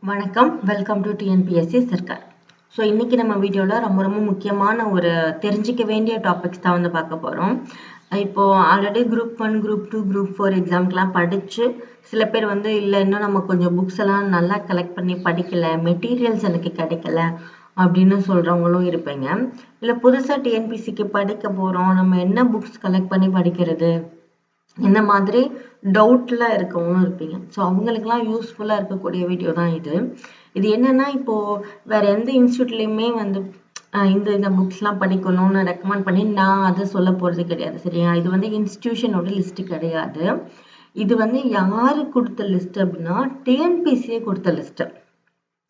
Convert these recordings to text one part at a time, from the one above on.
வணக்கம், welcome to TNPSC Sarkar. So இன்னைக்கு நம்ம வீடியோவில் ரொம்ப முக்கியமான ஒரு தெரிஞ்சிக்க வேண்டிய டாபிக்ஸ் தான் வந்து பார்க்க போகிறோம். இப்போ ஆல்ரெடி குரூப் 1, குரூப் 2, குரூப் 4 எக்ஸாம்க்கெலாம் படித்து சில பேர் வந்து இல்லை இன்னும் நம்ம கொஞ்சம் புக்ஸ் எல்லாம் நல்லா கலெக்ட் பண்ணி படிக்கலை, மெட்டீரியல்ஸ் எனக்கு கிடைக்கல அப்படின்னு சொல்கிறவங்களும் இருப்பீங்க. இல்லை புதுசாக டிஎன்பிசிக்கு படிக்க போகிறோம், நம்ம என்ன புக்ஸ் கலெக்ட் பண்ணி படிக்கிறது, இந்த மாதிரி டவுட்லாம் இருக்கவங்களும் இருப்பீங்க. ஸோ அவங்களுக்குலாம் யூஸ்ஃபுல்லாக இருக்கக்கூடிய வீடியோ தான் இது. இது என்னன்னா இப்போது வேற எந்த இன்ஸ்டியூட்லேயுமே வந்து இந்த புக்ஸ்லாம் படிக்கணும்னு ரெக்கமெண்ட் பண்ணி நான் அதை சொல்ல போகிறது கிடையாது, சரியா? இது வந்து இன்ஸ்டியூஷனோட லிஸ்ட்டு கிடையாது. இது வந்து யாரு கொடுத்த லிஸ்ட் அப்படின்னா டிஎன்பிசியே கொடுத்த லிஸ்ட்டு.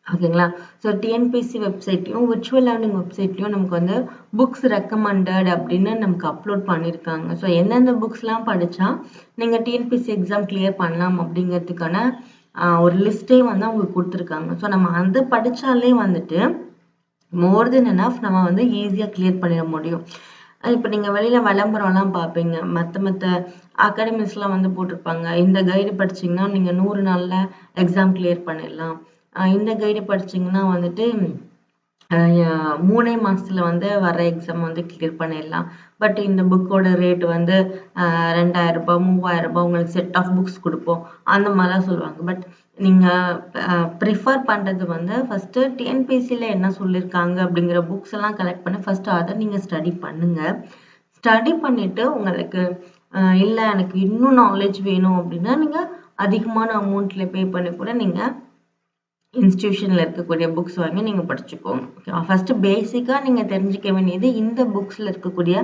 ஓகேங்களா? ஸோ டிஎன்பிசி வெப்சைட்லையும் விர்ச்சுவல் லேர்னிங் வெப்சைட்லையும் நமக்கு வந்து புக்ஸ் ரெக்கமெண்டட் அப்படின்னு நமக்கு அப்லோட் பண்ணியிருக்காங்க. ஸோ எந்தெந்த புக்ஸ்லாம் படித்தா நீங்கள் டிஎன்பிசி எக்ஸாம் கிளியர் பண்ணலாம் அப்படிங்கிறதுக்கான ஒரு லிஸ்ட்டே வந்து அவங்க கொடுத்துருக்காங்க. ஸோ நம்ம அதை படித்தாலே வந்துட்டு மோர் தென் எனஃப் நம்ம வந்து ஈஸியாக கிளியர் பண்ணிட முடியும். இப்போ நீங்கள் வெளியில் விளம்பரம்லாம் பார்ப்பீங்க, மற்ற அகாடமிஸ்லாம் வந்து போட்டிருப்பாங்க, இந்த கைடு படிச்சிங்கன்னா நீங்கள் 100 நாளில் எக்ஸாம் கிளியர் பண்ணிடலாம், இந்த கைடு படிச்சிங்கன்னா வந்துட்டு 3 மாதத்தில் வந்து வர எக்ஸாம் வந்து கிளியர் பண்ணிடலாம். பட் இந்த புக்கோட ரேட் வந்து 2000 ரூபாய் 3000 ரூபாய் உங்களுக்கு செட் ஆஃப் புக்ஸ் கொடுப்போம், அந்த மாதிரிலாம் சொல்லுவாங்க. பட் நீங்கள் ப்ரிஃபர் பண்ணுறது வந்து ஃபஸ்ட்டு டிஎன்பிசியில் என்ன சொல்லியிருக்காங்க அப்படிங்கிற புக்ஸ் எல்லாம் கலெக்ட் பண்ணி ஃபஸ்ட்டு அதை நீங்கள் ஸ்டடி பண்ணுங்கள். ஸ்டடி பண்ணிவிட்டு உங்களுக்கு இல்லை எனக்கு இன்னும் நாலேஜ் வேணும் அப்படின்னா நீங்கள் அதிகமான அமௌண்ட்டில் பே பண்ணி கூட நீங்கள் இன்ஸ்டியூஷனில் இருக்கக்கூடிய புக்ஸ் வாங்கி நீங்கள் படிச்சுக்கோங்க. ஓகேவா? ஃபஸ்ட்டு பேசிக்காக நீங்கள் தெரிஞ்சிக்க வேண்டியது இந்த புக்ஸில் இருக்கக்கூடிய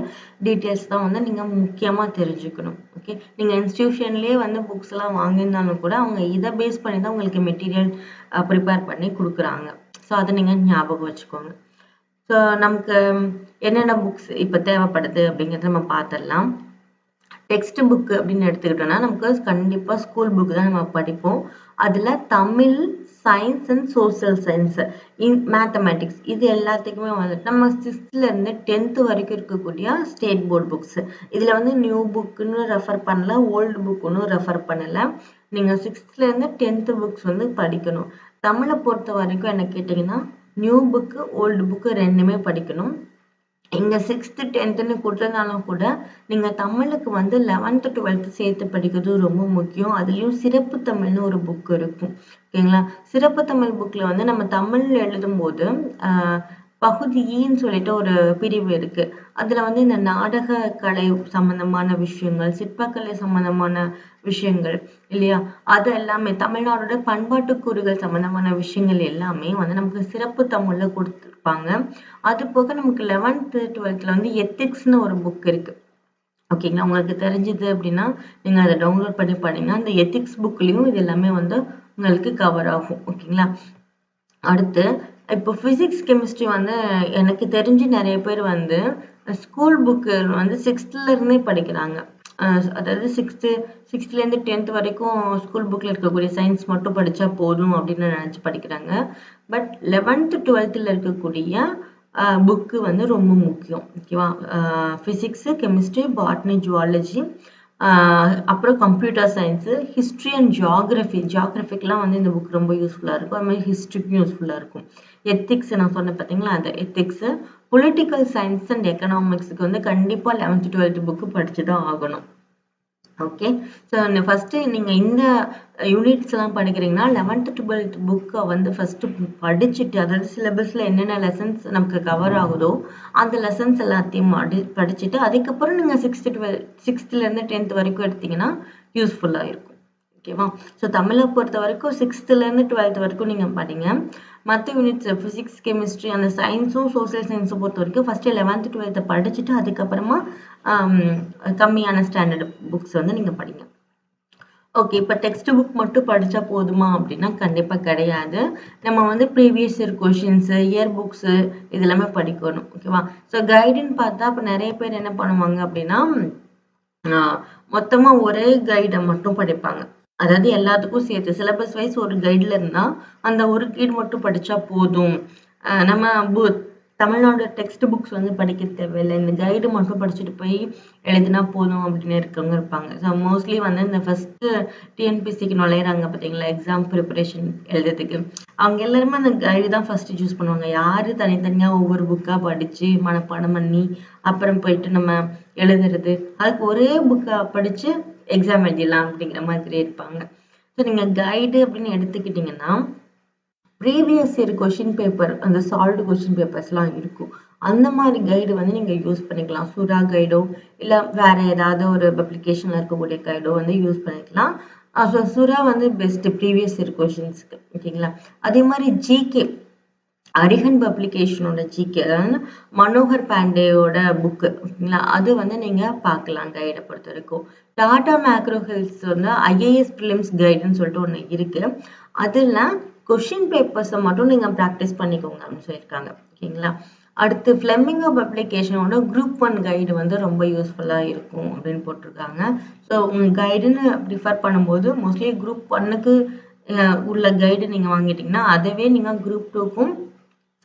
டீட்டெயில்ஸ் தான் வந்து நீங்கள் முக்கியமாக தெரிஞ்சுக்கணும். ஓகே, நீங்கள் இன்ஸ்டியூஷன்லேயே வந்து புக்ஸ் எல்லாம் வாங்கியிருந்தாலும் கூட அவங்க இதை பேஸ் பண்ணி தான் உங்களுக்கு மெட்டீரியல் ப்ரிப்பேர் பண்ணி கொடுக்குறாங்க. ஸோ அதை நீங்கள் ஞாபகம் வச்சுக்கோங்க. ஸோ நமக்கு என்னென்ன புக்ஸ் இப்போ தேவைப்படுது அப்படிங்கிறத நம்ம பார்த்துடலாம். டெக்ஸ்ட் புக்கு அப்படின்னு எடுத்துக்கிட்டோம்னா நமக்கு கண்டிப்பாக ஸ்கூல் புக் தான் நம்ம படிப்போம். அதில் Tamil, science and social science, mathematics இது எல்லாத்துக்குமே வந்துட்டு நம்ம 6th-லேருந்து 10th வரைக்கும் இருக்கக்கூடிய ஸ்டேட் போர்டு புக்ஸ். இதில் வந்து நியூ புக்குன்னு ரெஃபர் பண்ணல, ஓல்டு புக்குன்னு ரெஃபர் பண்ணலை. நீங்கள் 6th-லேருந்து 10th புக்ஸ் வந்து படிக்கணும். தமிழை பொறுத்த வரைக்கும் என்ன கேட்டிங்கன்னா நியூ புக்கு, ஓல்டு புக்கு ரெண்டுமே படிக்கணும். இங்கே 6th 10th கொடுத்ததுனாலும் கூட நீங்கள் தமிழுக்கு வந்து 11th 12th சேர்த்து படிக்கிறது ரொம்ப முக்கியம். அதுலேயும் சிறப்பு தமிழ்னு ஒரு புக் இருக்கும். ஓகேங்களா? சிறப்பு தமிழ் புக்கில் வந்து நம்ம தமிழ் எழுதும்போது பகுதி ஈன்னு சொல்லிட்டு ஒரு பிரிவு இருக்கு. அதில் வந்து இந்த நாடக கலை சம்பந்தமான விஷயங்கள், சிற்பக்கலை சம்பந்தமான விஷயங்கள் இல்லையா, அது எல்லாமே தமிழ்நாடோட பண்பாட்டு கூறுகள் சம்பந்தமான விஷயங்கள் எல்லாமே வந்து நமக்கு சிறப்பு தமிழ்ல கொடுத்துருப்பாங்க. அது போக நமக்கு 11th 12th வந்து எத்திக்ஸ்னு ஒரு புக் இருக்கு. ஓகேங்களா? உங்களுக்கு தெரிஞ்சது அப்படின்னா நீங்க அதை டவுன்லோட் பண்ணி படிங்க. அந்த எத்திக்ஸ் புக்லயும் இது எல்லாமே வந்து உங்களுக்கு கவர் ஆகும். ஓகேங்களா? அடுத்து இப்போ பிசிக்ஸ் கெமிஸ்ட்ரி வந்து எனக்கு தெரிஞ்சு நிறைய பேர் வந்து ஸ்கூல் புக்கு வந்து 6th-லேருந்தே படிக்கிறாங்க. அதாவது 6th-லேருந்து 10th வரைக்கும் ஸ்கூல் புக்கில் இருக்கக்கூடிய சயின்ஸ் மட்டும் படித்தா போதும் அப்படின்னு நினச்சி படிக்கிறாங்க. பட் 11th 12th இருக்கக்கூடிய புக்கு வந்து ரொம்ப முக்கியம். ஓகேவா? ஃபிசிக்ஸு, கெமிஸ்ட்ரி, பாட்னி, ஜுவாலஜி, அப்புறம் கம்ப்யூட்டர் சயின்ஸு, ஹிஸ்ட்ரி அண்ட் ஜியாகிரஃபிக்கெலாம் வந்து இந்த புக் ரொம்ப யூஸ்ஃபுல்லாக இருக்கும். அது மாதிரி ஹிஸ்ட்ரிக்கும் யூஸ்ஃபுல்லாக இருக்கும். எத்திக்ஸ் நான் சொன்னேன் பார்த்தீங்களா, அந்த எத்திக்ஸு, பொலிட்டிக்கல் சயின்ஸ் அண்ட் எக்கனாமிக்ஸுக்கு வந்து கண்டிப்பாக 11th 12th புக்கு படித்து தான் ஆகணும். ஓகே, ஸோ ஃபஸ்ட்டு நீங்கள் இந்த யூனிட்ஸ்லாம் படிக்கிறீங்கன்னா 11th 12th புக்கை வந்து ஃபஸ்ட்டு படிச்சுட்டு, அதாவது சிலபஸில் என்னென்ன லெசன்ஸ் நமக்கு கவர் ஆகுதோ அந்த லெசன்ஸ் எல்லாத்தையும் படிச்சுட்டு அதுக்கப்புறம் நீங்கள் 6th-லேருந்து 10th வரைக்கும் எடுத்தீங்கன்னா யூஸ்ஃபுல்லாக இருக்கும். ஓகேவா? ஸோ தமிழை பொறுத்த வரைக்கும் 6th-லேருந்து 12th வரைக்கும் நீங்கள் படிங்க. மற்ற யூனிட்ஸ் ஃபிசிக்ஸ், கெமிஸ்ட்ரி, அந்த சயின்ஸும் சோசியல் சயின்ஸும் பொறுத்த வரைக்கும் ஃபஸ்ட்டு 11th 12th படிச்சுட்டு அதுக்கப்புறமா கம்மியான ஸ்டாண்டர்ட் புக்ஸ் வந்து நீங்கள் படிங்க. ஓகே, இப்போ டெக்ஸ்ட் புக் மட்டும் படித்தா போதுமா அப்படின்னா கண்டிப்பாக கிடையாது. நம்ம வந்து previous year questions, year books இது எல்லாமே படிக்கணும். ஓகேவா? ஸோ கைடுன்னு பார்த்தா இப்போ நிறைய பேர் என்ன பண்ணுவாங்க அப்படின்னா மொத்தமாக ஒரே கைடை மட்டும் படிப்பாங்க. அதாவது எல்லாத்துக்கும் சேர்த்து சிலபஸ் வைஸ் ஒரு கைடில் இருந்தால் அந்த ஒரு கைடு மட்டும் படித்தா போதும், நம்ம தமிழ்நாடு டெக்ஸ்ட் புக்ஸ் வந்து படிக்க தேவையில்லை. இந்த கைடு மட்டும் படிச்சுட்டு போய் எழுதினா போதும் அப்படின்னு இருக்கவங்க இருப்பாங்க. ஸோ மோஸ்ட்லி வந்து இந்த ஃபர்ஸ்ட்டு டிஎன்பிஎஸ்சிக்கு நுழையிறாங்க பார்த்தீங்களா, எக்ஸாம் ப்ரிப்பரேஷன் எழுதுறதுக்கு. அவங்க எல்லாருமே அந்த கைடு தான் ஃபர்ஸ்ட்டு சூஸ் பண்ணுவாங்க. யாரு தனித்தனியா ஒவ்வொரு புக்கா படிச்சு, மனப்பாடம் பண்ணி, அப்புறம் போயிட்டு நம்ம எழுதுறது. அதுக்கு ஒரே புக்கா படிச்சு எக்ஸாம் எழுதிடலாம் அப்படிங்கிற மாதிரி இருப்பாங்க. ஸோ நீங்க கைடு அப்படின்னு எடுத்துக்கிட்டீங்கன்னா, ப்ரீவியஸ் இயர் கொஷின் பேப்பர் அந்த சால்வ்டு கொஷின் பேப்பர்ஸ்லாம் இருக்கும். அந்த மாதிரி கைடு வந்து நீங்க யூஸ் பண்ணிக்கலாம். சுறா கைடோ, இல்ல வேற ஏதாவது ஒரு பப்ளிகேஷன்ல இருக்கக்கூடிய கைடோ வந்து யூஸ் பண்ணிக்கலாம். ஸோ சுறா வந்து பெஸ்ட் ப்ரீவியஸ் இயர் கொஷின்ஸ்க்கு. ஓகேங்களா? அதே மாதிரி ஜிகே அரிஹன் பப்ளிகேஷனோட ஜிகே, அதாவது மனோகர் பாண்டேயோட புக்கு, ஓகேங்களா? அது வந்து நீங்க பார்க்கலாம் கைடை பொறுத்த வரைக்கும். டாடா மேக்ரோ ஹெல்த் வந்து ஐஏஎஸ் ப்ரிலிம்ஸ் கைடுன்னு சொல்லிட்டு ஒன்று இருக்கு. அதில் கொஷின் பேப்பர்ஸை மட்டும் நீங்க ப்ராக்டிஸ் பண்ணிக்கோங்க அப்படின்னு சொல்லியிருக்காங்க. ஓகேங்களா? அடுத்து ஃப்ளெமிங்கோ பப்ளிகேஷனோட குரூப் 1 கைடு வந்து ரொம்ப யூஸ்ஃபுல்லாக இருக்கும் அப்படின்னு போட்டிருக்காங்க. ஸோ கைடுன்னு ப்ரிஃபர் பண்ணும்போது மோஸ்ட்லி குரூப் 1க்கு உள்ள கைடு நீங்கள் வாங்கிட்டீங்கன்னா அதவே நீங்கள் குரூப் 2க்கும்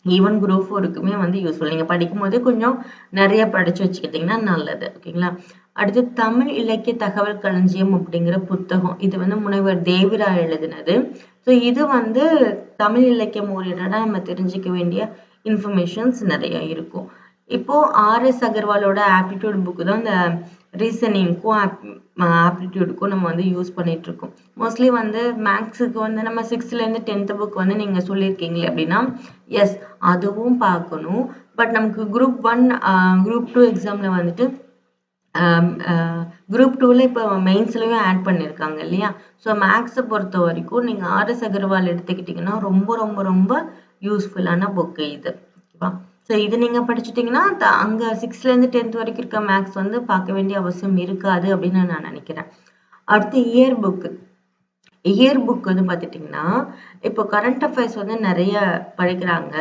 ஈவன் குரூப் 4க்குமே வந்து யூஸ்ஃபுல். நீங்கள் படிக்கும்போது கொஞ்சம் நிறைய படித்து வச்சுக்கிட்டிங்கன்னா நல்லது. ஓகேங்களா? அடுத்து தமிழ் இலக்கிய தகவல் களஞ்சியம் அப்படிங்கிற புத்தகம். இது வந்து முனைவர் தேவிரா எழுதினது. ஸோ இது வந்து தமிழ் இலக்கியம் ஓரியன்டா நம்ம தெரிஞ்சுக்க வேண்டிய இன்ஃபர்மேஷன்ஸ் நிறைய இருக்கும். இப்போ ஆர்எஸ் அகர்வாலோட ஆப்டிடியூட் புக்கு தான் இந்த ரீசனிங்க்கும் ஆப்டிடியூடுக்கும் நம்ம வந்து யூஸ் பண்ணிட்டு இருக்கோம். மோஸ்ட்லி வந்து மேக்ஸுக்கு வந்து நம்ம 6th-லேருந்து 10th புக் வந்து நீங்க சொல்லியிருக்கீங்களே அப்படின்னா, எஸ் அதுவும் பார்க்கணும். பட் நமக்கு குரூப் 1 குரூப் 2 எக்ஸாம்ல வந்துட்டு குரூப் 2ல இப்போ மெயின்ஸ்லயும் ஆட் பண்ணியிருக்காங்க இல்லையா? ஸோ மேக்ஸை பொறுத்த வரைக்கும் நீங்க ஆர்எஸ் அகர்வால் எடுத்துக்கிட்டீங்கன்னா ரொம்ப ரொம்ப ரொம்ப யூஸ்ஃபுல்லான புக்கு இது. ஓகேவா? ஸோ இது நீங்க படிச்சுட்டீங்கன்னா அங்க 6th-லேருந்து 10th வரைக்கும் இருக்க மேக்ஸ் வந்து பார்க்க வேண்டிய அவசியம் இருக்காது அப்படின்னு நான் நினைக்கிறேன். அடுத்து இயர் புக் வந்து பார்த்துட்டிங்கன்னா, இப்போ கரண்ட் அஃபேர்ஸ் வந்து நிறைய படிக்கிறாங்க.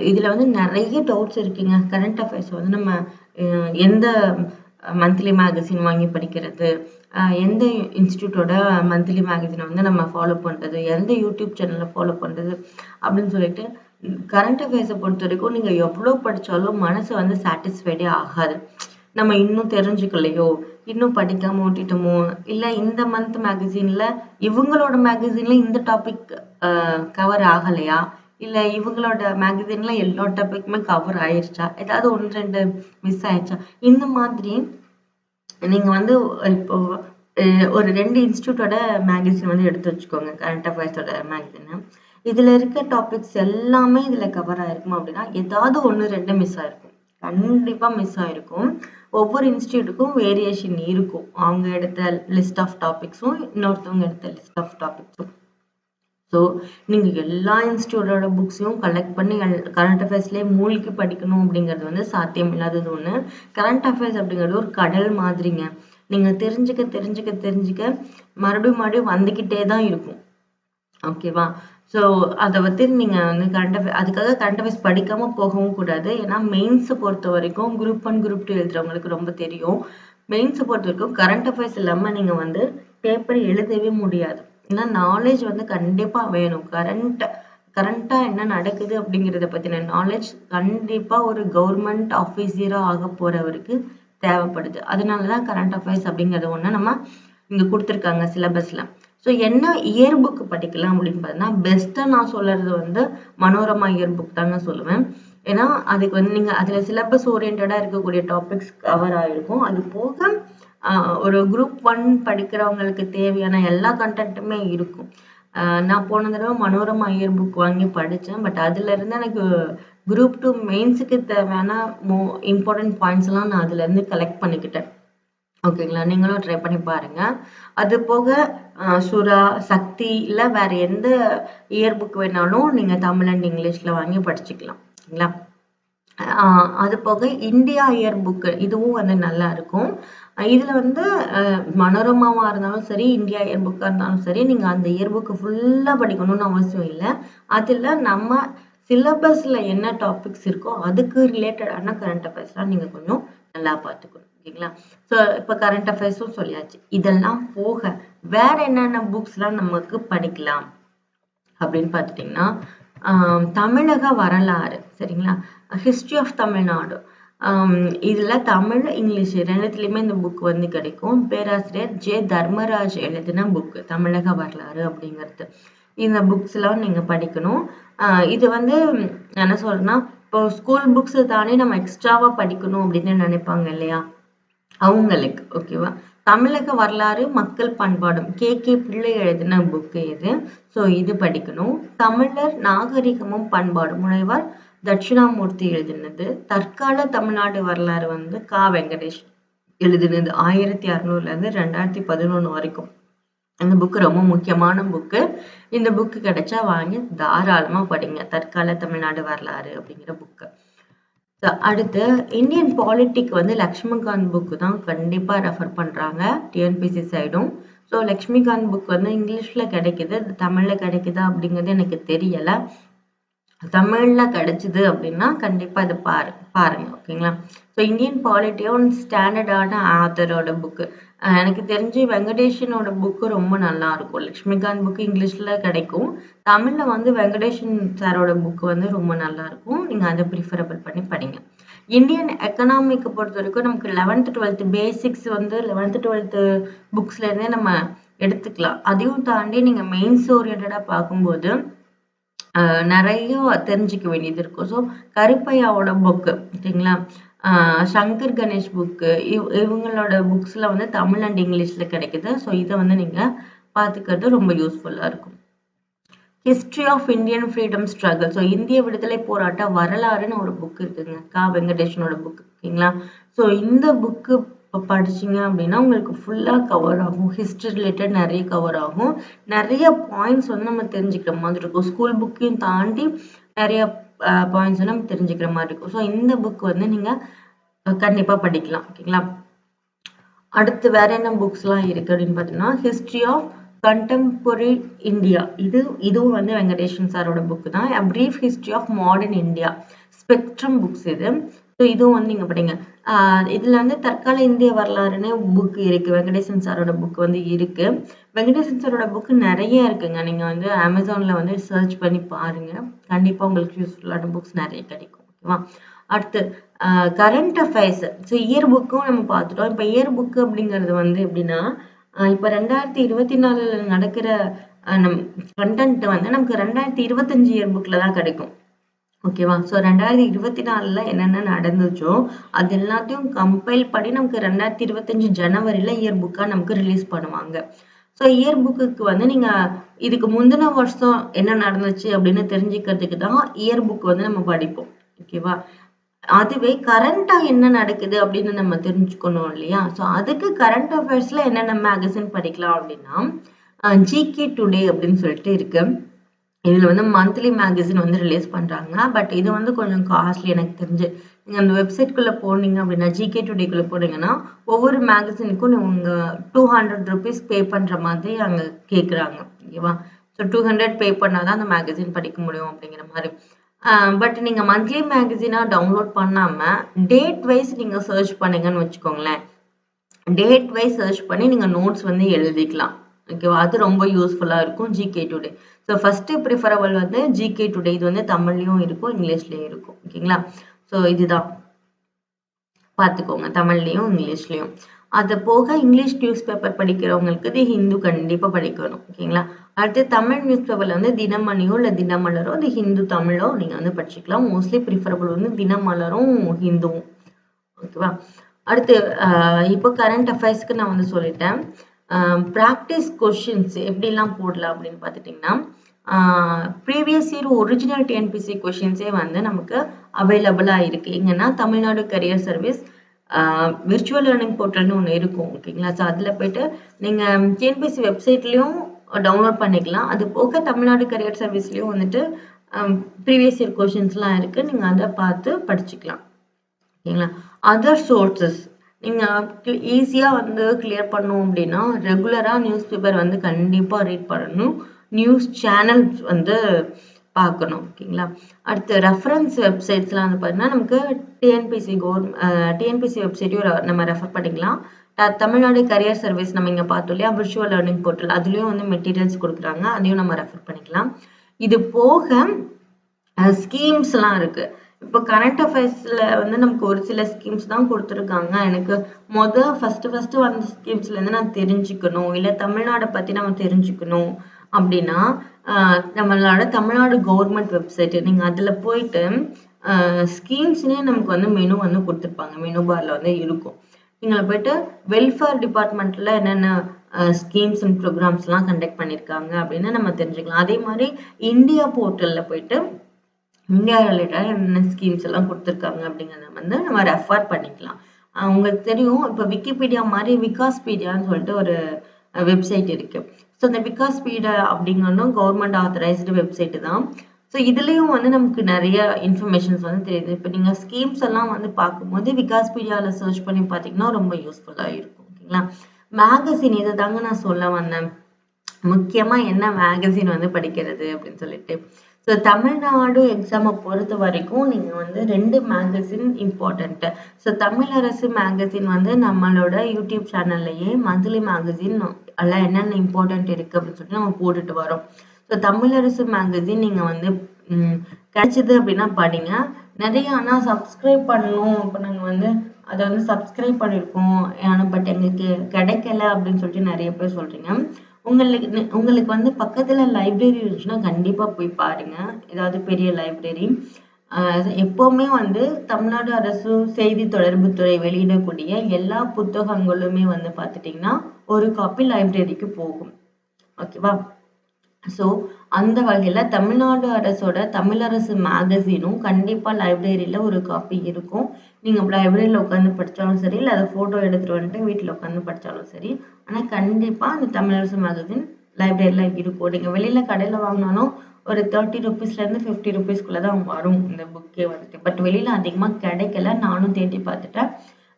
இதில் வந்து நிறைய டவுட்ஸ் இருக்குங்க. கரண்ட் அஃபேர்ஸ் வந்து நம்ம எந்த மந்த்லி மேகசின் வாங்கி படிக்கிறது, எந்த இன்ஸ்டியூட்டோட மந்த்லி மேகசினை வந்து நம்ம ஃபாலோ பண்ணுறது, எந்த யூடியூப் சேனலை ஃபாலோ பண்ணுறது அப்படின்னு சொல்லிட்டு கரண்ட் அஃபேர்ஸை பொறுத்த வரைக்கும் நீங்கள் எவ்வளோ படித்தாலும் மனசு வந்து சாட்டிஸ்ஃபைடே ஆகாது. நம்ம இன்னும் தெரிஞ்சுக்கலையோ, இன்னும் படிக்காம விட்டுட்டோமோ, இல்ல இந்த மந்த் மேகசின்ல இவங்களோட மேகசின்ல இந்த டாபிக் கவர் ஆகலையா, இல்ல இவங்களோட மேகசின்ல எல்லா டாபிக்குமே கவர் ஆயிருச்சா, ஏதாவது 1, 2 மிஸ் ஆயிடுச்சா, இந்த மாதிரி நீங்க வந்து இப்போ ஒரு 2 இன்ஸ்டியூட்டோட மேகசின் வந்து எடுத்து வச்சுக்கோங்க. கரண்ட் அஃபேர்ஸோட மேகசின். இதுல இருக்க டாபிக்ஸ் எல்லாமே இதுல கவர் ஆயிருக்குமா அப்படின்னா, ஏதாவது 1, 2 மிஸ் ஆயிருக்கும். கண்டிப்பா மிஸ் ஆயிருக்கும். ஒவ்வொரு இன்ஸ்டியூட்டுக்கும் வேரியேஷன் இருக்கும். அவங்க எடுத்த லிஸ்ட் ஆஃப் டாபிக்ஸும் இன்னொருத்தவங்க எடுத்த லிஸ்ட் ஆஃப் டாபிக்ஸும். ஸோ நீங்க எல்லா இன்ஸ்டியூட்டோட புக்ஸையும் கலெக்ட் பண்ணி கரண்ட் அஃபேர்ஸ்லேயே மூழ்கி படிக்கணும் அப்படிங்கிறது வந்து சாத்தியம் இல்லாதது ஒன்று. கரண்ட் அஃபேர்ஸ் அப்படிங்கிறது ஒரு கடல் மாதிரிங்க. நீங்க தெரிஞ்சுக்க தெரிஞ்சுக்க தெரிஞ்சுக்க மறுபடியும் வந்துக்கிட்டே தான் இருக்கும். ஓகேவா? ஸோ அதை வந்து நீங்க வந்து அதுக்காக கரண்ட் அஃபேர்ஸ் படிக்காம போகவும் கூடாது. ஏன்னா மெயின்ஸை பொறுத்த வரைக்கும் குரூப் 1 குரூப் 2 எழுதுறவங்களுக்கு ரொம்ப தெரியும். மெயின்ஸை பொறுத்த வரைக்கும் கரண்ட் அஃபேர்ஸ் இல்லாம நீங்க வந்து பேப்பர் எழுதவே முடியாது. ஏன்னா நாலேஜ் வந்து கண்டிப்பா வேணும். கரண்டா என்ன நடக்குது அப்படிங்கிறத பத்தின நாலேஜ் கண்டிப்பா ஒரு கவர்மெண்ட் ஆஃபீஸரா ஆக போறவருக்கு தேவைப்படுது. அதனாலதான் கரண்ட் அஃபேர்ஸ் அப்படிங்கறது ஒண்ணு நம்ம இங்க கொடுத்துருக்காங்க சிலபஸ்ல. ஸோ என்ன இயர் புக் படிக்கலாம் அப்படின்னு பார்த்தீங்கன்னா, பெஸ்ட்டா நான் சொல்றது வந்து மனோரமா இயர் புக் தாங்க சொல்லுவேன். ஏன்னா அதுக்கு வந்து நீங்க அதுல சிலபஸ் ஓரியன்டா இருக்கக்கூடிய டாபிக்ஸ் கவர் ஆயிருக்கும். அது போக ஒரு குரூப் 1 படிக்கிறவங்களுக்கு தேவையான எல்லா கண்டென்ட்டுமே இருக்கும். நான் போன தடவை மனோரமா இயர் புக் வாங்கி படிச்சேன். பட் அதுல இருந்து எனக்கு குரூப் 2 மெயின்ஸுக்கு தேவையான இம்பார்ட்டன்ட் பாயிண்ட்ஸ் எல்லாம் நான் அதுல இருந்து கலெக்ட் பண்ணிக்கிட்டேன். ஓகேங்களா? நீங்களும் ட்ரை பண்ணி பாருங்க. அது போக சுறா, சக்தி இல்ல வேற எந்த இயர் புக் வேணாலும் நீங்க தமிழ் அண்ட் இங்கிலீஷ்ல வாங்கி படிச்சுக்கலாம். ஓகேங்களா? அது போக இந்தியா இயர் புக் இதுவும் வந்து நல்லா இருக்கும். இதுல வந்து மனோரமாவா இருந்தாலும் சரி, இந்தியா இயர் புக்கா இருந்தாலும் சரி, நீங்க அந்த இயர் புக் ஃபுல்லா படிக்கணும்னு அவசியம் இல்ல. அதுல நம்ம சிலபஸ்ல என்ன டாபிக்ஸ் இருக்கோ அதுக்கு ரிலேட்டடான கரண்ட் அஃபேர்ஸ்லாம் நீங்க கொஞ்சம் நல்லா பார்த்துக்கணும். ஓகேங்களா? ஸோ இப்போ கரண்ட் அஃபேர்ஸும் சொல்லியாச்சு. இதெல்லாம் போக வேற என்னென்ன புக்ஸ்லாம் நமக்கு படிக்கலாம் அப்படின்னு பார்த்துட்டிங்கன்னா, தமிழக வரலாறு சரிங்களா, ஹிஸ்ட்ரி ஆஃப் தமிழ்நாடு. இதுல தமிழ் இங்கிலீஷ் ரெண்டுத்துலயுமே இந்த புக் வந்து கிடைக்கும். பேராசிரியர் ஜே தர்மராஜ் எழுதின புக் தமிழக வரலாறு அப்படிங்கிறது. இந்த புக்ஸ் எல்லாம் நீங்க படிக்கணும். இது வந்து என்ன சொல்றேன்னா, இப்போ ஸ்கூல் புக்ஸ் தாண்டி நம்ம எக்ஸ்ட்ராவா படிக்கணும் அப்படின்னு நினைப்பாங்க இல்லையா, அவங்களுக்கு ஓகேவா. தமிழக வரலாறு மக்கள் பண்பாடும் கே பிள்ளை எழுதின புக்கு இது. ஸோ இது படிக்கணும். தமிழர் நாகரிகமும் பண்பாடும் முனைவர் தட்சிணாமூர்த்தி எழுதினது. தற்கால தமிழ்நாடு வரலாறு வந்து வெங்கடேஷ் எழுதினது 1600 இருந்து 2011 வரைக்கும். இந்த புக்கு ரொம்ப முக்கியமான புக்கு. இந்த புக்கு கிடைச்சா வாங்கி தாராளமா படிங்க. தற்கால தமிழ்நாடு வரலாறு அப்படிங்கிற புக்கு. அடுத்து இந்தியன் பாலிட்டிக் வந்து லக்ஷ்மிகாந்த் புக்கு தான் கண்டிப்பா ரெஃபர் பண்றாங்க டிஎன்பிசி சைடும். ஸோ லக்ஷ்மிகாந்த் புக் வந்து இங்கிலீஷ்ல கிடைக்குது, தமிழ்ல கிடைக்குதா அப்படிங்கிறது எனக்கு தெரியல. தமிழ்ல கிடைச்சது அப்படின்னா கண்டிப்பா இதை பாருங்க ஓகேங்களா. ஸோ இந்தியன் பாலிட்டியோட ஸ்டாண்டர்டான ஆத்தரோட புக்கு. எனக்கு தெரிஞ்சு வெங்கடேஷனோட புக்கு ரொம்ப நல்லா இருக்கும். லக்ஷ்மிகாந்த் புக்கு இங்கிலீஷ்ல கிடைக்கும், தமிழ்ல வந்து வெங்கடேஷன் சாரோட புக்கு வந்து ரொம்ப நல்லா இருக்கும். நீங்க அதை ப்ரிஃபரபிள் பண்ணி படிங்க. இந்தியன் எக்கனாமிக்கு பொறுத்த வரைக்கும் நமக்கு 11th 12th பேசிக்ஸ் வந்து 11th 12th புக்ஸ்ல இருந்தே நம்ம எடுத்துக்கலாம். அதையும் தாண்டி நீங்க மெயின்ஸ் ஓரியன்டா பார்க்கும்போது நிறைய தெரிஞ்சுக்க வேண்டியது இருக்கும். ஸோ கருப்பையாவோட புக்கு ஓகேங்களா, சங்கர் கணேஷ் புக்கு, இவங்களோட புக்ஸ்ல வந்து தமிழ் அண்ட் இங்கிலீஷ்ல கிடைக்குது. ஸோ இதை வந்து நீங்க பார்த்துக்கிறது ரொம்ப யூஸ்ஃபுல்லா இருக்கும். History of Indian freedom struggle, so இந்திய விடுதலை போராட்ட வரலாறுன்னு ஒரு புக் இருக்குங்க, வெங்கடேஷனோட புக் ஓகேங்களா. ஸோ இந்த புக்கு படிச்சீங்க அப்படின்னா உங்களுக்கு ஃபுல்லா கவர் ஆகும். ஹிஸ்டரி ரிலேட்டட் நிறைய கவர் ஆகும். நிறைய பாயிண்ட்ஸ் வந்து நம்ம தெரிஞ்சுக்கிற மாதிரி இருக்கும். ஸ்கூல் புக்கையும் தாண்டி நிறைய பாயிண்ட்ஸ் வந்து நம்ம தெரிஞ்சுக்கிற மாதிரி இருக்கும். ஸோ இந்த புக் வந்து நீங்க கண்டிப்பா படிக்கலாம் ஓகேங்களா. அடுத்து வேற என்ன புக்ஸ் எல்லாம் இருக்கு அப்படின்னு பார்த்தீங்கன்னா, ஹிஸ்டரி ஆஃப் கண்டெம்பரரி இந்தியா, இதுவும் வந்து வெங்கடேஷன் சாரோட புக் தான். Brief history of modern India, spectrum books இது. ஸோ இதுவும் வந்து நீங்க படிங்க. இதுல வந்து தற்கால இந்திய வரலாறுன்னு புக் இருக்கு, வெங்கடேசன் சாரோட புக் வந்து இருக்கு. வெங்கடேசன் சாரோட புக் நிறைய இருக்குங்க, நீங்க வந்து அமேசான்ல வந்து சர்ச் பண்ணி பாருங்க, கண்டிப்பா உங்களுக்கு யூஸ்ஃபுல்லான புக்ஸ் நிறைய கிடைக்கும் ஓகேவா. அடுத்து கரண்ட் அஃபேர்ஸ். ஸோ இயர் புக்கும் நம்ம பார்த்துட்டோம். இப்போ இயர் புக் அப்படிங்கிறது வந்து எப்படின்னா, இப்போ 2024 நடக்கிற கண்டென்ட் வந்து நமக்கு 2025 இயர் புக்ல தான் கிடைக்கும் ஓகேவா. ஸோ 2024 என்னென்ன நடந்துச்சோ அது எல்லாத்தையும் கம்பைல் பண்ணி நமக்கு 2025 ஜனவரியில இயர் புக்கா நமக்கு ரிலீஸ் பண்ணுவாங்க. ஸோ இயர் புக்குக்கு வந்து நீங்க இதுக்கு முந்தின வருஷம் என்ன நடந்துச்சு அப்படின்னு தெரிஞ்சுக்கிறதுக்கு தான் இயர் புக் வந்து நம்ம படிப்போம் ஓகேவா. அதுவே கரண்டா என்ன நடக்குது அப்படின்னு நம்ம தெரிஞ்சுக்கணும் இல்லையா. ஸோ அதுக்கு கரண்ட் அஃபேர்ஸ்ல என்னென்ன மேகசின் படிக்கலாம் அப்படின்னா, ஜிகே டுடே அப்படின்னு சொல்லிட்டு இருக்கு. இதுல வந்து மந்த்லி மேகசின் வந்து ரிலீஸ் பண்றாங்க. பட் இது வந்து கொஞ்சம் காஸ்ட்லி எனக்கு தெரிஞ்சு. நீங்க அந்த வெப்சைட்குள்ள போனீங்க அப்படின்னா, ஜிகே டுடேக்குள்ள போனீங்கன்னா ஒவ்வொரு மேகசினுக்கும் நீங்க 200 rupees பே பண்ற மாதிரி அங்க கேக்குறாங்க ஓகேவா. ஸோ 200 பே பண்ணாதான் அந்த மேகசின் படிக்க முடியும் அப்படிங்கிற மாதிரி. பட் நீங்க மந்த்லி மேகசினா டவுன்லோட் பண்ணாம டேட் வைஸ் நீங்க சர்ச் பண்ணீங்கன்னு வச்சுக்கோங்களேன், டேட் வைஸ் சர்ச் பண்ணி நீங்க நோட்ஸ் வந்து எழுதிக்கலாம் ஓகேவா. அது ரொம்ப யூஸ்ஃபுல்லா இருக்கும் GK today. So first preferable வந்து ஜிகே டுடே. இது வந்து தமிழ்லயும் இருக்கும் இங்கிலீஷ்லயும் இருக்கும் ஓகேங்களா. ஸோ இதுதான் பார்த்துக்கோங்க, தமிழ்லையும் இங்கிலீஷ்லயும். அது போக இங்கிலீஷ் நியூஸ் பேப்பர் படிக்கிறவங்களுக்கு தி ஹிந்து கண்டிப்பா படிக்கணும் ஓகேங்களா. அடுத்து தமிழ் நியூஸ் பேப்பர்ல வந்து தினமணியோ இல்லை தினமலரோ தி ஹிந்து தமிழோ நீங்க வந்து படிச்சுக்கலாம். மோஸ்ட்லி ப்ரிஃபரபிள் வந்து தினமலரும் ஹிந்துவும் ஓகேவா. அடுத்து இப்போ கரண்ட் அஃபேர்ஸ்க்கு நான் வந்து சொல்லிட்டேன். ப்ராக்டிஸ் கொஷின்ஸ் எப்படிலாம் போடலாம் அப்படின்னு பார்த்துட்டிங்கன்னா, ப்ரீவியஸ் இயர் ஒரிஜினல் டிஎன்பிசி கொஷின்ஸே வந்து நமக்கு அவைலபிளாக இருக்குது. எங்கன்னா Tamil Nadu career service virtual learning போர்ட்டல்னு ஒன்று இருக்கும் ஓகேங்களா. ஸோ அதில் போய்ட்டு நீங்கள் டிஎன்பிசி வெப்சைட்லேயும் டவுன்லோட் பண்ணிக்கலாம். அது போக தமிழ்நாடு கரியர் சர்வீஸ்லேயும் வந்துட்டு ப்ரீவியஸ் இயர் கொஷின்ஸ்லாம் இருக்குது, நீங்கள் அதை பார்த்து படிச்சுக்கலாம் ஓகேங்களா. அதர் சோர்சஸ் நீங்கள் ஈஸியாக வந்து கிளியர் பண்ணணும் அப்படின்னா ரெகுலராக நியூஸ் பேப்பர் வந்து கண்டிப்பாக ரீட் பண்ணணும். நியூஸ் சேனல்ஸ் வந்து பார்க்கணும் ஓகேங்களா. அடுத்து ரெஃபரன்ஸ் வெப்சைட்ஸ்லாம் வந்து பார்த்தீங்கன்னா நமக்கு டிஎன்பிசி வெப்சைட்டையும் நம்ம ரெஃபர் பண்ணிக்கலாம். தமிழ்நாடு கரியர் சர்வீஸ் நம்ம இங்கே பார்த்தோம் இல்லையா, விர்ச்சுவல் லேர்னிங் போர்ட்டல், அதுலேயும் வந்து மெட்டீரியல்ஸ் கொடுக்குறாங்க, அதையும் நம்ம ரெஃபர் பண்ணிக்கலாம். இது போக ஸ்கீம்ஸ்லாம் இருக்கு. இப்போ கரண்ட் அஃபேர்ஸ்ல வந்து நமக்கு ஒரு சில ஸ்கீம்ஸ் தான் குடுத்துருக்காங்க. எனக்கு ஃபர்ஸ்ட்டு வந்த ஸ்கீம்ஸ்லேருந்து நான் தெரிஞ்சுக்கணும், இல்ல தமிழ்நாட பத்தி நம்ம தெரிஞ்சுக்கணும் அப்படின்னா, நம்மளோட தமிழ்நாடு கவர்மெண்ட் வெப்சைட் நீங்க அதுல போயிட்டு ஸ்கீம்ஸ்ன்னே நமக்கு வந்து மெனு வந்து குடுத்துருப்பாங்க. மெனு பார்ல வந்து இருக்கும். நீங்க போயிட்டு வெல்ஃபேர் டிபார்ட்மெண்ட்ல என்னென்ன ஸ்கீம்ஸ் அண்ட் ப்ரோகிராம்ஸ்லாம் கண்டக்ட் பண்ணியிருக்காங்க அப்படின்னு நம்ம தெரிஞ்சுக்கலாம். அதே மாரி இந்தியா போர்ட்டல்ல போயிட்டு இந்தியா ரிலேட்டடா என்னென்ன ஸ்கீம்ஸ் எல்லாம் குடுத்துருக்காங்க அப்படிங்கிறத வந்து நம்ம ரெஃபர் பண்ணிக்கலாம். உங்களுக்கு தெரியும் இப்ப விக்கிபீடியா மாரி விகாஸ்பீடியான்னு சொல்லிட்டு ஒரு வெப்சைட் இருக்கு. ஸோ இந்த விகாஸ்பீடியா அப்படிங்கிறதும் கவர்மெண்ட் ஆத்தரைஸ்டு வெப்சைட் தான். ஸோ இதுலயும் வந்து நமக்கு நிறைய இன்ஃபர்மேஷன்ஸ் வந்து தெரியுது. இப்ப நீங்க ஸ்கீம்ஸ் எல்லாம் வந்து பார்க்கும்போது விகாஸ்பீடியால சர்ச் பண்ணி பார்த்தீங்கன்னா ரொம்ப யூஸ்ஃபுல்லா இருக்கும். ஓகேங்களா? மேகசின் இத தாங்க நான் சொல்ல வந்தேன். முக்கியமா என்ன மேகசின் வந்து படிக்கிறது அப்படின்னு சொல்லிட்டு. ஸோ தமிழ்நாடு எக்ஸாம பொறுத்த வரைக்கும் நீங்க வந்து 2 magazine important. So Tamilarasu magazine வந்து நம்மளோட யூடியூப் சேனல்லயே மந்த்லி மேகசின் எல்லாம் என்னென்ன இம்பார்ட்டன்ட் இருக்கு அப்படின்னு சொல்லிட்டு நம்ம போட்டுட்டு வரோம். ஸோ தமிழரசு மேகசின் நீங்க வந்து கிடைச்சது அப்படின்னா படிங்க. நிறைய ஆனா சப்ஸ்கிரைப் பண்ணணும். இப்போ நாங்க வந்து அதை வந்து சப்ஸ்கிரைப் பண்ணியிருக்கோம். ஆனா பட் எங்களுக்கு கிடைக்கல அப்படின்னு சொல்லிட்டு நிறைய பேர் சொல்றீங்க. உங்களுக்கு வந்து பக்கத்துல லைப்ரரி இருந்துச்சுன்னா கண்டிப்பா போய் பாருங்க. ஏதாவது பெரிய லைப்ரரி. எப்பவுமே வந்து தமிழ்நாடு அரசு செய்தி தொடர்பு துறை வெளியிடக்கூடிய எல்லா புத்தகங்களுமே வந்து பார்த்துட்டீங்கன்னா ஒரு காப்பி லைப்ரரிக்கு போகும். ஓகேவா? ஸோ அந்த வகையில தமிழ்நாடு அரசோட தமிழரசு மேகசினும் கண்டிப்பா லைப்ரரியில ஒரு காப்பி இருக்கும். நீங்க லைப்ரரியில உட்காந்து படிச்சாலும் சரி, இல்ல அத ஃபோட்டோ எடுத்துட்டு வந்துட்டு வீட்ல உட்காந்து படிச்சாலும் சரி. ஆனா கண்டிப்பா அந்த தமிழரசு மேகசின் லைப்ரரியில இருக்கும். நீங்க வெளியில கடையில வாங்கினாலும் ஒரு ₹30லேருந்து ₹50க்குள்ள தான் வரும் இந்த புக்கே வந்துட்டு. பட் வெளியில அதிகமா கிடைக்கல. நானும் தேடி பார்த்துட்டேன்.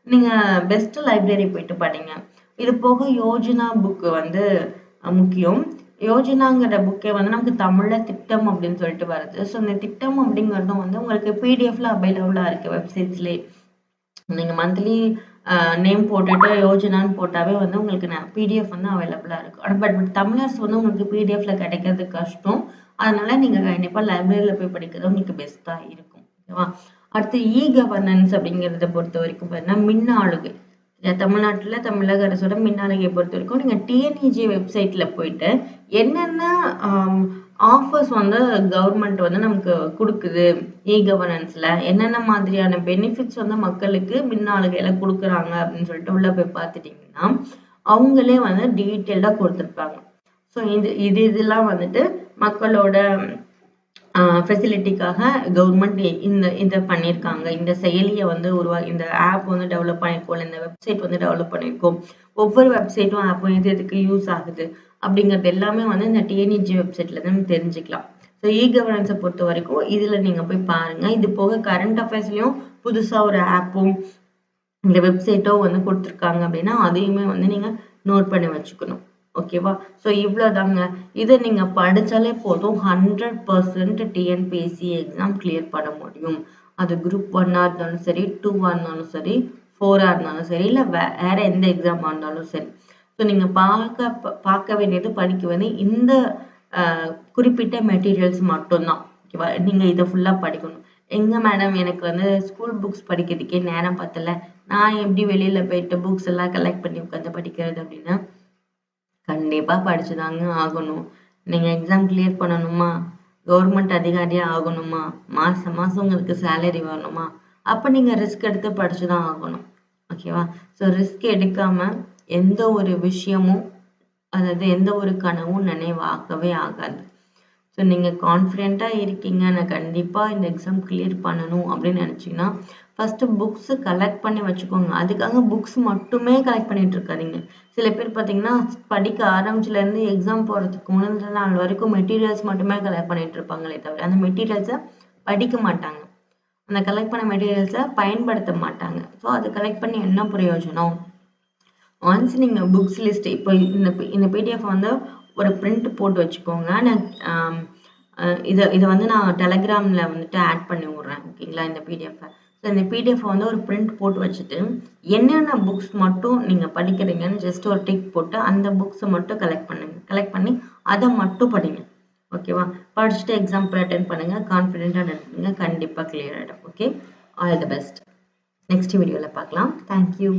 நீங்க பெஸ்ட் லைப்ரரி போயிட்டு படிங்க. இது போக யோஜனா புக் வந்து முக்கியம். யோஜனாங்கிற புக்கே வந்து நமக்கு தமிழ்ல திட்டம் அப்படின்னு சொல்லிட்டு வருது. ஸோ இந்த திட்டம் அப்படிங்கிறதும் வந்து உங்களுக்கு பிடிஎஃப்ல அவைலபிளா இருக்கு வெப்சைட்ஸ்லயே. நீங்க மந்த்லி நேம் போட்டுட்டு யோஜனான்னு போட்டாவே வந்து உங்களுக்கு பிடிஎஃப் வந்து அவைலபிளா இருக்கு. பட் தமிழர்ஸ் வந்து உங்களுக்கு பிடிஎஃப்ல கிடைக்கிறது கஷ்டம். அதனால நீங்க கண்டிப்பா லைப்ரரியில போய் படிக்கிறது உங்களுக்கு பெஸ்ட்டா இருக்கும். ஓகேவா? அடுத்து கவர்னன்ஸ் அப்படிங்கிறத பொறுத்த வரைக்கும் பார்த்தீங்கன்னா மின் ஆளுகை. தமிழ்நாட்டுல தமிழக அரசோட மின் ஆளுகையை பொறுத்த வரைக்கும் நீங்க டிஎன்இஜி வெப்சைட்ல போயிட்டு என்னென்ன ஆஃபர்ஸ் வந்து கவர்மெண்ட் வந்து நமக்கு குடுக்குது கவர்னன்ஸ்ல என்னென்ன மாதிரியான பெனிஃபிட்ஸ் வந்து மக்களுக்கு மின் ஆளுகையில குடுக்குறாங்க அப்படின்னு சொல்லிட்டு உள்ள போய் பார்த்துட்டீங்கன்னா அவங்களே வந்து டீட்டெயில்டா கொடுத்துருப்பாங்க. ஸோ இதெல்லாம் வந்துட்டு மக்களோட ஃபெசிலிட்டிக்காக கவர்மெண்ட் இத பண்ணியிருக்காங்க. இந்த செயலிய வந்து இந்த ஆப் வந்து டெவலப் பண்ணியிருக்கோம். இல்ல இந்த வெப்சைட் வந்து டெவலப் பண்ணியிருக்கோம். ஒவ்வொரு வெப்சைட்டும், ஆப்பும் எது எதுக்கு யூஸ் ஆகுது அப்படிங்கிறது எல்லாமே வந்து இந்த டிஎன்இஜி வெப்சைட்ல தான் தெரிஞ்சுக்கலாம். ஸோ கவர்னன்ஸ பொறுத்த வரைக்கும் இதுல நீங்க போய் பாருங்க. இது போக கரண்ட் அஃபேர்ஸ்லயும் புதுசா ஒரு ஆப்பும் இந்த வெப்சைட்டோ வந்து குடுத்துருக்காங்க அப்படின்னா, அதையுமே வந்து நீங்க நோட் பண்ணி வச்சுக்கணும். ஓகேவா? ஸோ இவ்வளோதாங்க. இத நீங்க படிச்சாலே போதும் 100% டிஎன்பிஎஸ்சி எக்ஸாம் கிளியர் பண்ண முடியும். அது குரூப் 1ஆ இருந்தாலும் சரி, 2ஆ இருந்தாலும் சரி, 4ஆ இருந்தாலும் சரி, இல்ல வேற எந்த எக்ஸாமா இருந்தாலும் சரி. ஸோ நீங்க பார்க்க வேண்டியது, படிக்க வேண்டியது இந்த அ குறிப்பிட்ட மெட்டீரியல்ஸ் மட்டும் தான். ஓகேவா? நீங்க இத ஃபுல்லா படிக்கணும். எங்க மேடம் எனக்கு வந்து ஸ்கூல் புக்ஸ் படிக்கிறதுக்கே நேரம் பத்தல. நான் எப்படி வெளியில போயிட்டு புக்ஸ் எல்லாம் கலெக்ட் பண்ணி உட்காந்து படிக்கிறது அப்படின்னா, கண்டிப்பா படிச்சுதாங்க ஆகணும். நீங்க எக்ஸாம் கிளியர் பண்ணணுமா? கவர்மெண்ட் அதிகாரியா ஆகணுமா? மாசம் மாசம் உங்களுக்கு சேலரி வரணுமா? அப்ப நீங்க ரிஸ்க் எடுத்து படிச்சுதான் ஆகணும். ஓகேவா? ஸோ ரிஸ்க் எடுக்காம எந்த ஒரு விஷயமும் அதாவது எந்த ஒரு கனவும் நினைவாகவே ஆகாது. ஸோ நீங்க கான்ஃபிடென்ட்டா இருக்கீங்க. நான் கண்டிப்பா இந்த எக்ஸாம் கிளியர் பண்ணணும் அப்படின்னு நினைச்சீங்கன்னா, ஃபர்ஸ்ட் புக்ஸ் கலெக்ட் பண்ணி வச்சுக்கோங்க. அதுக்காக புக்ஸ் மட்டுமே கலெக்ட் பண்ணிட்டு இருக்காதீங்க. சில பேர் பார்த்தீங்கன்னா, படிக்க ஆரம்பிச்சதுலேருந்து எக்ஸாம் போறதுக்கு முந்தின நாள் வரைக்கும் மெட்டீரியல்ஸ் மட்டுமே கலெக்ட் பண்ணிட்டு இருப்பாங்களே தவிர, அந்த மெட்டீரியல்ஸ படிக்க மாட்டாங்க. அந்த கலெக்ட் பண்ண மெட்டீரியல்ஸ பயன்படுத்த மாட்டாங்க. ஸோ அது கலெக்ட் பண்ணி என்ன பிரயோஜனம்? ஒன்ஸ் நீங்க புக்ஸ் லிஸ்ட் இப்போ இந்த பிடிஎஃப் வந்து ஒரு பிரிண்ட் போட்டு வச்சுக்கோங்க. நான் இத வந்து நான் டெலகிராம்ல வந்துட்டு ஆட் பண்ணி விடுறேன். ஓகேங்களா? இந்த பிடிஎஃப். ஸோ இந்த பிடிஎஃப் வந்து ஒரு பிரிண்ட் போட்டு வச்சுட்டு, என்னென்ன புக்ஸ் மட்டும் நீங்க படிக்கிறீங்கன்னு ஜஸ்ட் ஒரு டிக் போட்டு, அந்த புக்ஸ மட்டும் கலெக்ட் பண்ணுங்க. கலெக்ட் பண்ணி அத மட்டும் படிங்க. ஓகேவா? படிச்சுட்டு எக்ஸாம் போய் அட்டெண்ட் பண்ணுங்க. கான்ஃபிடென்ட்டா அட்டெண்ட் பண்ணுங்க. கண்டிப்பா கிளியர் ஆயிடும். Okay. All the best. Next வீடியோல பார்க்கலாம். Thank you.